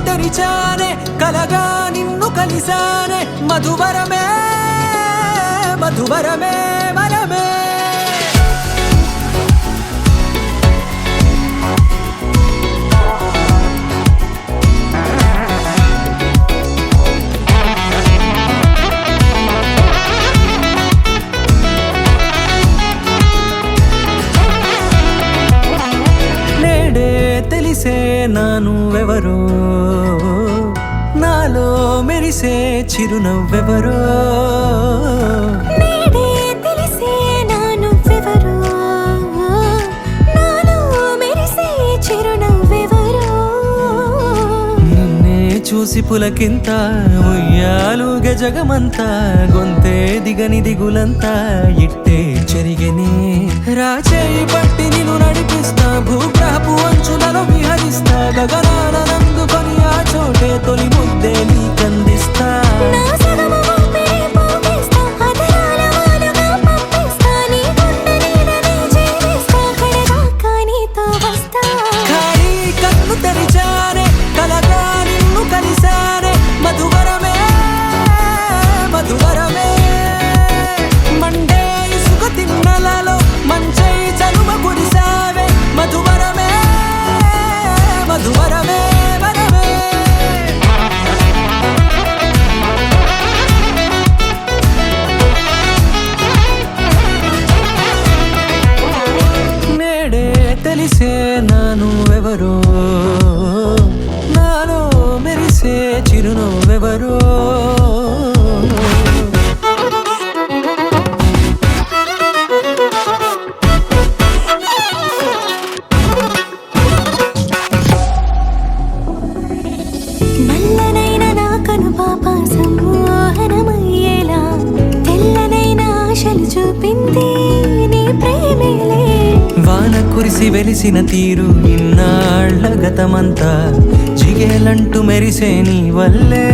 తెరిచానే కలగా నిన్ను కలిసానే మధువరమే మధువరమే వరమే తెలిసే నానువెవరో నాలో మెరిసే చిరునవ్వెవరో నేడే తెలిసే నానువెవరో నాలో మెరిసే చిరునవ్వెవరో నిన్నే చూసి పులకింత ఉయ్యాలుగ జగమంతా గొంతే దిగని దిగులంతా ఇట్టే చెరిగని రాచేయి పట్టి నిన్ను నడిపిస్తా భూగ్రహపు అంచులలో విహరిస్తా గగనానందుకొని ఆ చోటే తొలి ముద్దే నీకందిస్తా నా సగము ఊపిరి పోగేస్తా అదరాల వాలుగా పంపిస్తా నీ గుండె నీడనే జీవిస్తా కడదాకా నీతో వస్తా ఖాళీ కన్ను తెరిచానే కలగా నిన్ను కలిసానే మధువరమే మధువరమే మండే ఇసుక తిన్నలలో మంచై చలువ కురిసావే మధువరమే మధువరమే వరమే నేడే తెలిసే నానువెవరో నాలో మెరిసే చిరునవ్వెవరో నల్లనైన నా కనుపాప సమ్మోహనమయ్యేలా తెల్లనైన ఆశలు చూపింది నీ ప్రేమేలే వాన కురిసి వెలిసిన తీరు ఇన్నాళ్ల గతమంతా జిగేలంటూ మెరిసే నీ వల్లే